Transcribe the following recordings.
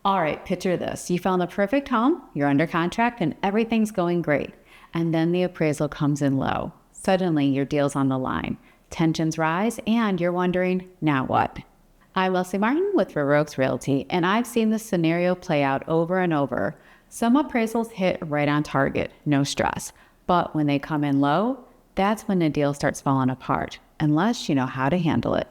All right, picture this. You found the perfect home, you're under contract, and everything's going great. And then the appraisal comes in low. Suddenly, your deal's on the line. Tensions rise, and you're wondering, now what? I'm Leslie Martin with Oaks Realty, and I've seen this scenario play out over and over. Some appraisals hit right on target, no stress. But when they come in low, that's when the deal starts falling apart, unless you know how to handle it.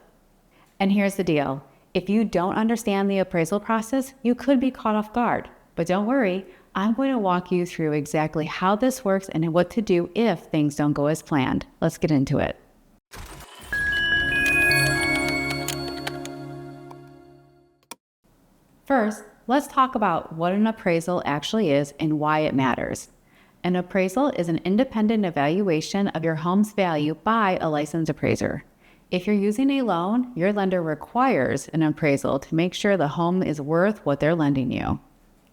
And here's the deal. If you don't understand the appraisal process, you could be caught off guard. But don't worry, I'm going to walk you through exactly how this works and what to do if things don't go as planned. Let's get into it. First, let's talk about what an appraisal actually is and why it matters. An appraisal is an independent evaluation of your home's value by a licensed appraiser. If you're using a loan, your lender requires an appraisal to make sure the home is worth what they're lending you.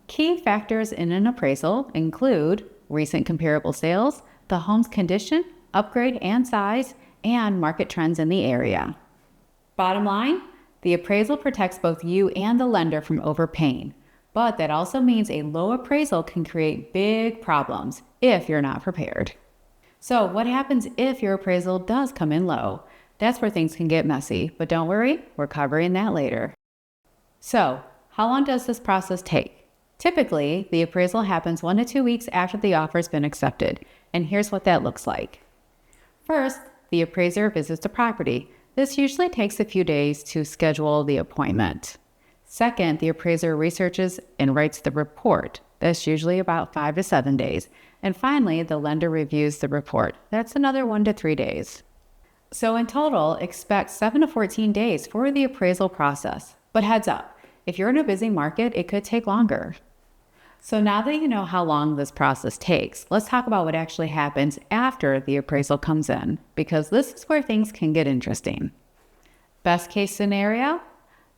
Key factors in an appraisal include recent comparable sales, the home's condition, upgrade and size, and market trends in the area. Bottom line, the appraisal protects both you and the lender from overpaying, but that also means a low appraisal can create big problems if you're not prepared. So what happens if your appraisal does come in low? That's where things can get messy, but don't worry, we're covering that later. So, how long does this process take? Typically, the appraisal happens 1 to 2 weeks after the offer's been accepted, and here's what that looks like. First, the appraiser visits the property. This usually takes a few days to schedule the appointment. Second, the appraiser researches and writes the report. That's usually about 5 to 7 days. And finally, the lender reviews the report. That's another 1 to 3 days. So in total, expect 7 to 14 days for the appraisal process. But heads up, if you're in a busy market, it could take longer. So now that you know how long this process takes, let's talk about what actually happens after the appraisal comes in, because this is where things can get interesting. Best case scenario,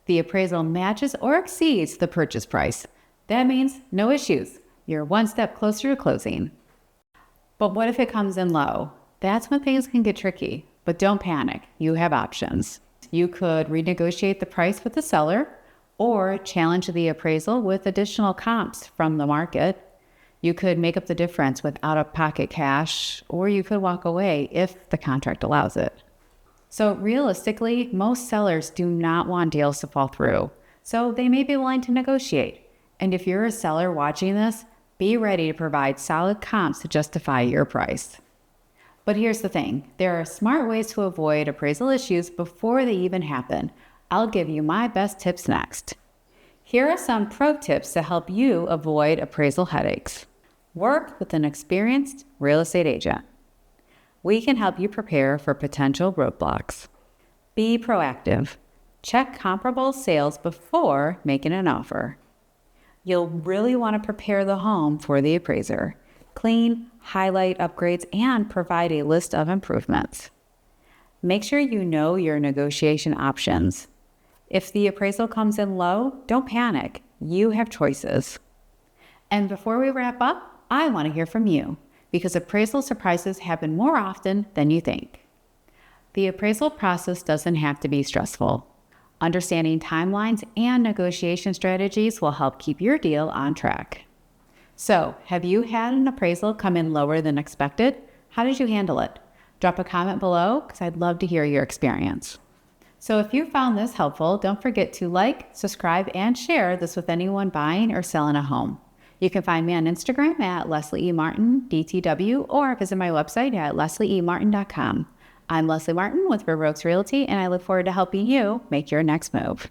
the appraisal matches or exceeds the purchase price. That means no issues. You're one step closer to closing. But what if it comes in low? That's when things can get tricky. But don't panic, you have options. You could renegotiate the price with the seller or challenge the appraisal with additional comps from the market. You could make up the difference with out-of-pocket cash, or you could walk away if the contract allows it. So realistically, most sellers do not want deals to fall through, so they may be willing to negotiate. And if you're a seller watching this, be ready to provide solid comps to justify your price. But here's the thing, there are smart ways to avoid appraisal issues before they even happen. I'll give you my best tips next. Here are some pro tips to help you avoid appraisal headaches. Work with an experienced real estate agent. We can help you prepare for potential roadblocks. Be proactive. Check comparable sales before making an offer. You'll really want to prepare the home for the appraiser. Clean, highlight upgrades, and provide a list of improvements. Make sure you know your negotiation options. If the appraisal comes in low, don't panic. You have choices. And before we wrap up, I want to hear from you, because appraisal surprises happen more often than you think. The appraisal process doesn't have to be stressful. Understanding timelines and negotiation strategies will help keep your deal on track. So, have you had an appraisal come in lower than expected? How did you handle it? Drop a comment below, because I'd love to hear your experience. So if you found this helpful, don't forget to like, subscribe, and share this with anyone buying or selling a home. You can find me on Instagram at Leslie E. Martin, DTW, or visit my website at leslieemartin.com. I'm Leslie Martin with Oaks Realty, and I look forward to helping you make your next move.